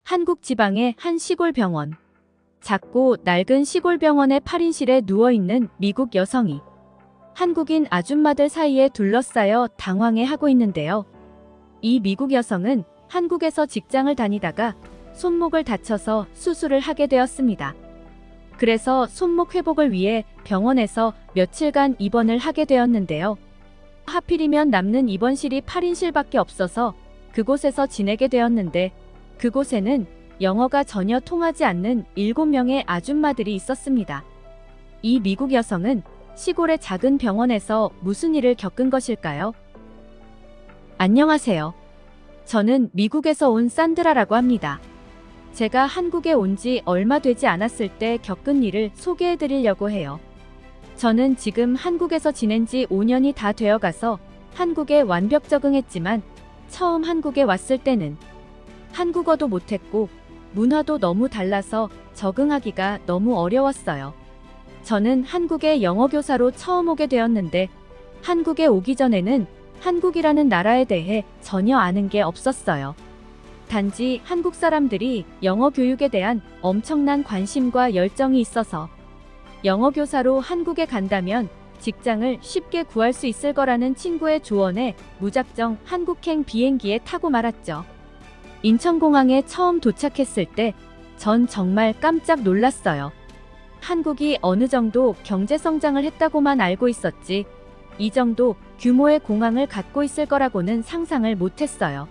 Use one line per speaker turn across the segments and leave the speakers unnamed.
한국 지방의 한 시골 병원. 작고 낡은 시골 병원의 8인실에 누워있는 미국 여성이 한국인 아줌마들 사이에 둘러싸여 당황해하고 있는데요. 이 미국 여성은 한국에서 직장을 다니다가 손목을 다쳐서 수술을 하게 되었습니다. 그래서 손목 회복을 위해 병원에서 며칠간 입원을 하게 되었는데요. 하필이면 남는 입원실이 8인실밖에 없어서 그곳에서 지내게 되었는데, 그곳에는 영어가 전혀 통하지 않는 7명의 아줌마들이 있었습니다. 이 미국 여성은 시골의 작은 병원에서 무슨 일을 겪은 것일까요? 안녕하세요. 저는 미국에서 온 산드라라고 합니다. 제가 한국에 온 지 얼마 되지 않았을 때 겪은 일을 소개해 드리려고 해요. 저는 지금 한국에서 지낸 지 5년이 다 되어 가서 한국에 완벽 적응했지만, 처음 한국에 왔을 때는 한국어도 못했고 문화도 너무 달라서 적응하기가 너무 어려웠어요. 저는 한국에 영어 교사로 처음 오게 되었는데, 한국에 오기 전에는 한국이라는 나라에 대해 전혀 아는 게 없었어요. 단지 한국 사람들이 영어 교육에 대한 엄청난 관심과 열정이 있어서 영어 교사로 한국에 간다면 직장을 쉽게 구할 수 있을 거라는 친구의 조언에 무작정 한국행 비행기에 타고 말았죠. 인천공항에 처음 도착했을 때 전 정말 깜짝 놀랐어요. 한국이 어느 정도 경제 성장을 했다고만 알고 있었지, 이 정도 규모의 공항을 갖고 있을 거라고는 상상을 못했어요.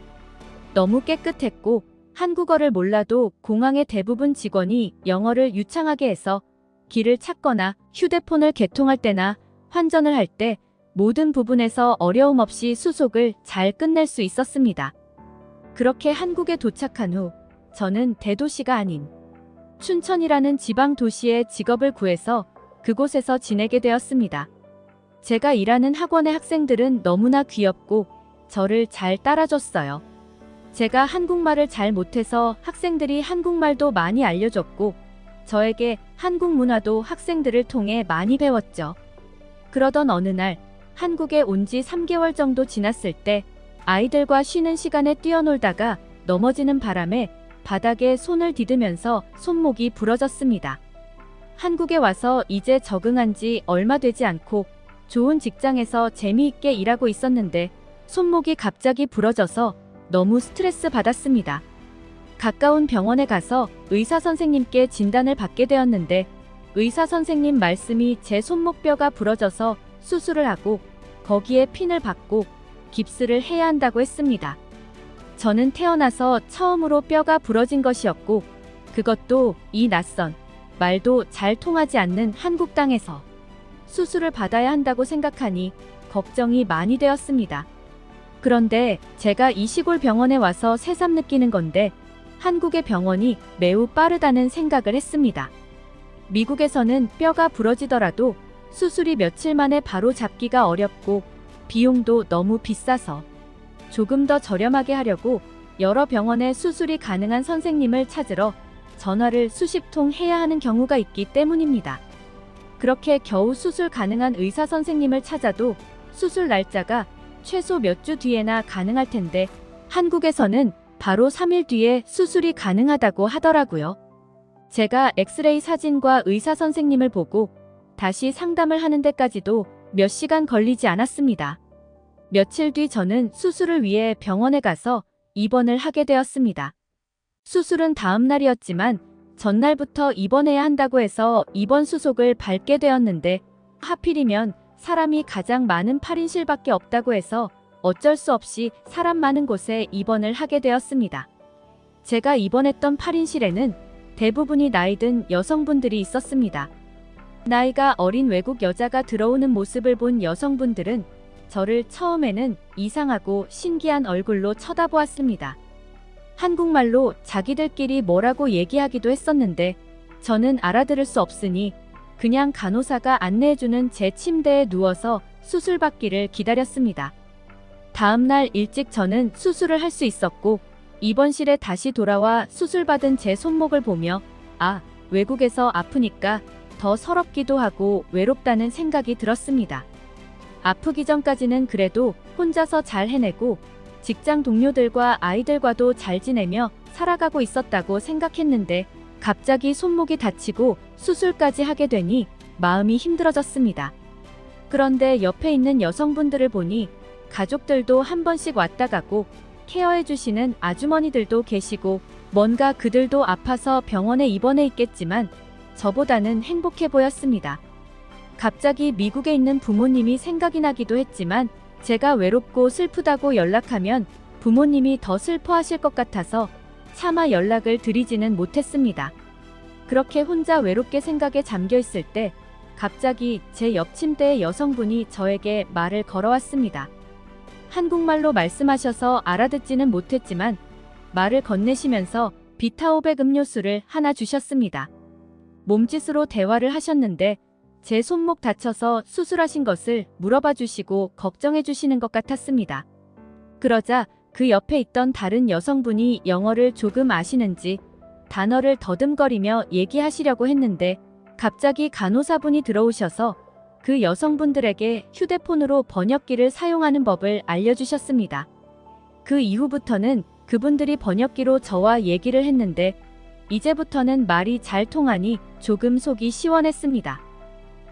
너무 깨끗했고 한국어를 몰라도 공항의 대부분 직원이 영어를 유창하게 해서 길을 찾거나 휴대폰을 개통할 때나 환전을 할 때 모든 부분에서 어려움 없이 수속을 잘 끝낼 수 있었습니다. 그렇게 한국에 도착한 후 저는 대도시가 아닌 춘천이라는 지방 도시에 직업을 구해서 그곳에서 지내게 되었습니다. 제가 일하는 학원의 학생들은 너무나 귀엽고 저를 잘 따라줬어요. 제가 한국말을 잘 못해서 학생들이 한국말도 많이 알려줬고, 저에게 한국 문화도 학생들을 통해 많이 배웠죠. 그러던 어느 날 한국에 온 지 3개월 정도 지났을 때 아이들과 쉬는 시간에 뛰어놀다가 넘어지는 바람에 바닥에 손을 디디면서 손목이 부러졌습니다. 한국에 와서 이제 적응한 지 얼마 되지 않고 좋은 직장에서 재미있게 일하고 있었는데 손목이 갑자기 부러져서 너무 스트레스 받았습니다. 가까운 병원에 가서 의사 선생님께 진단을 받게 되었는데, 의사 선생님 말씀이 제 손목뼈가 부러져서 수술을 하고 거기에 핀을 박고 깁스를 해야 한다고 했습니다. 저는 태어나서 처음으로 뼈가 부러진 것이었고, 그것도 이 낯선, 말도 잘 통하지 않는 한국 땅에서 수술을 받아야 한다고 생각하니 걱정이 많이 되었습니다. 그런데 제가 이 시골 병원에 와서 새삼 느끼는 건데, 한국의 병원이 매우 빠르다는 생각을 했습니다. 미국에서는 뼈가 부러지더라도 수술이 며칠 만에 바로 잡기가 어렵고 비용도 너무 비싸서 조금 더 저렴하게 하려고 여러 병원에 수술이 가능한 선생님을 찾으러 전화를 수십 통 해야 하는 경우가 있기 때문입니다. 그렇게 겨우 수술 가능한 의사 선생님을 찾아도 수술 날짜가 최소 몇 주 뒤에나 가능할 텐데, 한국에서는 바로 3일 뒤에 수술이 가능하다고 하더라고요. 제가 엑스레이 사진과 의사 선생님을 보고 다시 상담을 하는 데까지도 몇 시간 걸리지 않았습니다. 며칠 뒤 저는 수술을 위해 병원에 가서 입원을 하게 되었습니다. 수술은 다음 날이었지만 전날부터 입원해야 한다고 해서 입원 수속을 밟게 되었는데, 하필이면 사람이 가장 많은 8인실밖에 없다고 해서 어쩔 수 없이 사람 많은 곳에 입원을 하게 되었습니다. 제가 입원했던 8인실에는 대부분이 나이든 여성분들이 있었습니다. 나이가 어린 외국 여자가 들어오는 모습을 본 여성분들은 저를 처음에는 이상하고 신기한 얼굴로 쳐다보았습니다. 한국말로 자기들끼리 뭐라고 얘기하기도 했었는데 저는 알아들을 수 없으니 그냥 간호사가 안내해주는 제 침대에 누워서 수술 받기를 기다렸습니다. 다음 날 일찍 저는 수술을 할 수 있었고, 입원실에 다시 돌아와 수술받은 제 손목을 보며 외국에서 아프니까 더 서럽기도 하고 외롭다는 생각이 들었습니다. 아프기 전까지는 그래도 혼자서 잘 해내고 직장 동료들과 아이들과도 잘 지내며 살아가고 있었다고 생각했는데 갑자기 손목이 다치고 수술까지 하게 되니 마음이 힘들어졌습니다. 그런데 옆에 있는 여성분들을 보니 가족들도 한 번씩 왔다 가고 케어해주시는 아주머니들도 계시고 뭔가 그들도 아파서 병원에 입원해 있겠지만 저보다는 행복해 보였습니다. 갑자기 미국에 있는 부모님이 생각이 나기도 했지만 제가 외롭고 슬프다고 연락하면 부모님이 더 슬퍼하실 것 같아서 차마 연락을 드리지는 못했습니다. 그렇게 혼자 외롭게 생각에 잠겨 있을 때 갑자기 제 옆 침대의 여성분이 저에게 말을 걸어왔습니다. 한국말로 말씀하셔서 알아듣지는 못했지만 말을 건네시면서 비타오백 음료수를 하나 주셨습니다. 몸짓으로 대화를 하셨는데 제 손목 다쳐서 수술하신 것을 물어봐 주시고 걱정해 주시는 것 같았습니다. 그러자 그 옆에 있던 다른 여성분이 영어를 조금 아시는지 단어를 더듬거리며 얘기하시려고 했는데 갑자기 간호사분이 들어오셔서 그 여성분들에게 휴대폰으로 번역기를 사용하는 법을 알려주셨습니다. 그 이후부터는 그분들이 번역기로 저와 얘기를 했는데 이제부터는 말이 잘 통하니 조금 속이 시원했습니다.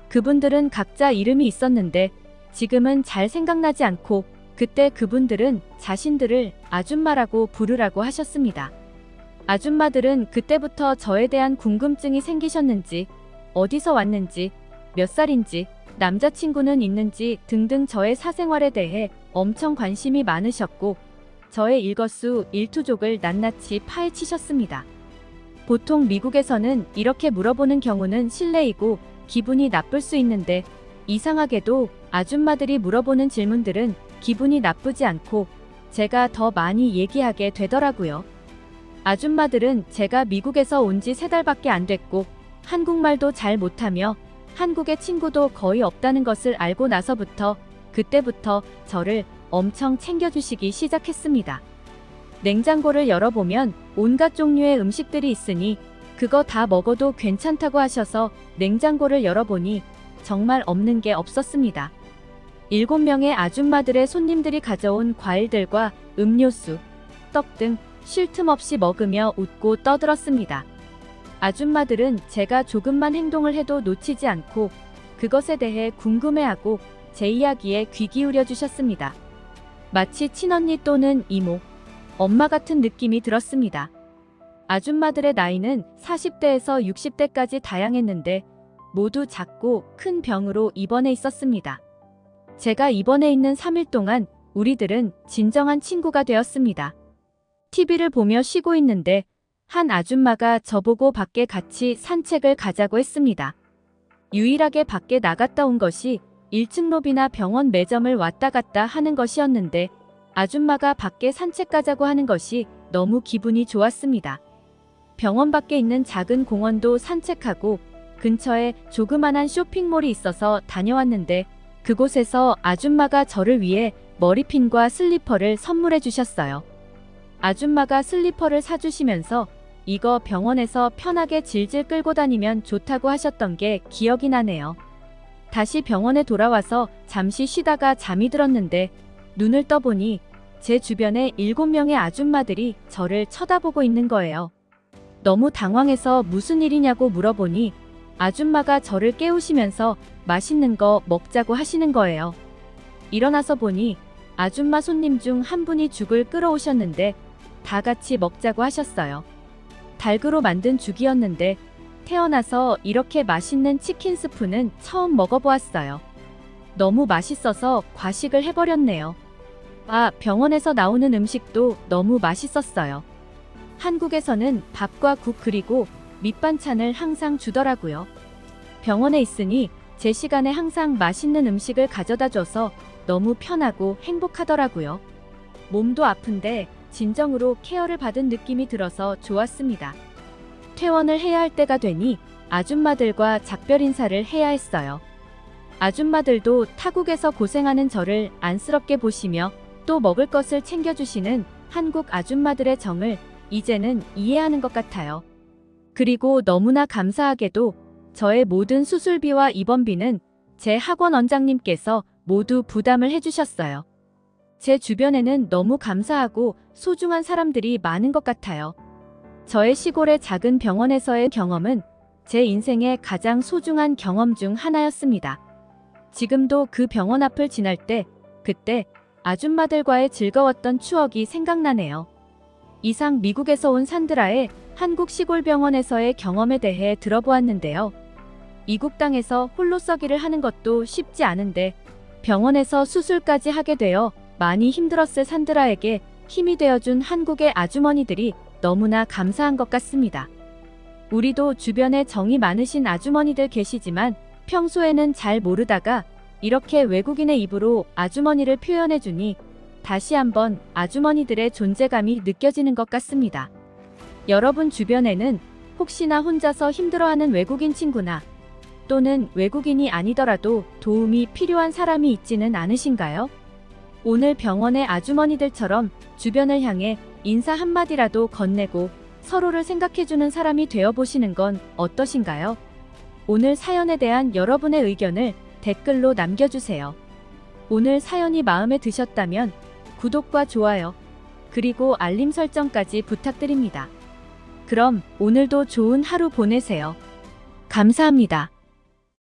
그분들은 각자 이름이 있었는데 지금은 잘 생각나지 않고 그때 그분들은 자신들을 아줌마라고 부르라고 하셨습니다. 아줌마들은 그때부터 저에 대한 궁금증이 생기셨는지 어디서 왔는지 몇 살인지 남자친구는 있는지 등등 저의 사생활에 대해 엄청 관심이 많으셨고 저의 일거수일투족을 낱낱이 파헤치셨습니다. 보통 미국에서는 이렇게 물어보는 경우는 실례이고 기분이 나쁠 수 있는데 이상하게도 아줌마들이 물어보는 질문들은 기분이 나쁘지 않고 제가 더 많이 얘기하게 되더라고요. 아줌마들은 제가 미국에서 온 지 3달밖에 안 됐고 한국말도 잘 못하며 한국에 친구도 거의 없다는 것을 알고 나서부터 그때부터 저를 엄청 챙겨주시기 시작했습니다. 냉장고를 열어보면 온갖 종류의 음식들이 있으니 그거 다 먹어도 괜찮다고 하셔서 냉장고를 열어보니 정말 없는 게 없었습니다. 7명의 아줌마들의 손님들이 가져온 과일들과 음료수, 떡 등 쉴 틈 없이 먹으며 웃고 떠들었습니다. 아줌마들은 제가 조금만 행동을 해도 놓치지 않고 그것에 대해 궁금해하고 제 이야기에 귀 기울여 주셨습니다. 마치 친언니 또는 이모, 엄마 같은 느낌이 들었습니다. 아줌마들의 나이는 40대에서 60대까지 다양했는데 모두 작고 큰 병으로 입원해 있었습니다. 제가 입원해 있는 3일 동안 우리들은 진정한 친구가 되었습니다. TV를 보며 쉬고 있는데 한 아줌마가 저보고 밖에 같이 산책을 가자고 했습니다. 유일하게 밖에 나갔다 온 것이 1층 로비나 병원 매점을 왔다 갔다 하는 것이었는데 아줌마가 밖에 산책 가자고 하는 것이 너무 기분이 좋았습니다. 병원 밖에 있는 작은 공원도 산책하고 근처에 조그만한 쇼핑몰이 있어서 다녀왔는데 그곳에서 아줌마가 저를 위해 머리핀과 슬리퍼를 선물해 주셨어요. 아줌마가 슬리퍼를 사주시면서 이거 병원에서 편하게 질질 끌고 다니면 좋다고 하셨던 게 기억이 나네요. 다시 병원에 돌아와서 잠시 쉬다가 잠이 들었는데 눈을 떠보니 제 주변에 7명의 아줌마들이 저를 쳐다보고 있는 거예요. 너무 당황해서 무슨 일이냐고 물어보니 아줌마가 저를 깨우시면서 맛있는 거 먹자고 하시는 거예요. 일어나서 보니 아줌마 손님 중 한 분이 죽을 끌어오셨는데 다 같이 먹자고 하셨어요. 닭으로 만든 죽이었는데 태어나서 이렇게 맛있는 치킨 스프는 처음 먹어보았어요. 너무 맛있어서 과식을 해버렸네요. 병원에서 나오는 음식도 너무 맛있었어요. 한국에서는 밥과 국 그리고 밑반찬을 항상 주더라고요. 병원에 있으니 제 시간에 항상 맛있는 음식을 가져다 줘서 너무 편하고 행복하더라고요. 몸도 아픈데 진정으로 케어를 받은 느낌이 들어서 좋았습니다. 퇴원을 해야 할 때가 되니 아줌마들과 작별 인사를 해야 했어요. 아줌마들도 타국에서 고생하는 저를 안쓰럽게 보시며 또 먹을 것을 챙겨주시는 한국 아줌마들의 정을 이제는 이해하는 것 같아요. 그리고 너무나 감사하게도 저의 모든 수술비와 입원비는 제 학원 원장님께서 모두 부담을 해주셨어요. 제 주변에는 너무 감사하고 소중한 사람들이 많은 것 같아요. 저의 시골의 작은 병원에서의 경험은 제 인생의 가장 소중한 경험 중 하나였습니다. 지금도 그 병원 앞을 지날 때 그때 아줌마들과의 즐거웠던 추억이 생각나네요. 이상 미국에서 온 산드라의 한국 시골 병원에서의 경험에 대해 들어보았는데요. 이국 땅에서 홀로 서기를 하는 것도 쉽지 않은데 병원에서 수술까지 하게 되어 많이 힘들었을 산드라에게 힘이 되어준 한국의 아주머니들이 너무나 감사한 것 같습니다. 우리도 주변에 정이 많으신 아주머니들 계시지만 평소에는 잘 모르다가 이렇게 외국인의 입으로 아주머니를 표현해주니 다시 한번 아주머니들의 존재감이 느껴지는 것 같습니다. 여러분 주변에는 혹시나 혼자서 힘들어하는 외국인 친구나 또는 외국인이 아니더라도 도움이 필요한 사람이 있지는 않으신가요? 오늘 병원의 아주머니들처럼 주변을 향해 인사 한마디라도 건네고 서로를 생각해주는 사람이 되어보시는 건 어떠신가요? 오늘 사연에 대한 여러분의 의견을 댓글로 남겨주세요. 오늘 사연이 마음에 드셨다면 구독과 좋아요, 그리고 알림 설정까지 부탁드립니다. 그럼 오늘도 좋은 하루 보내세요. 감사합니다.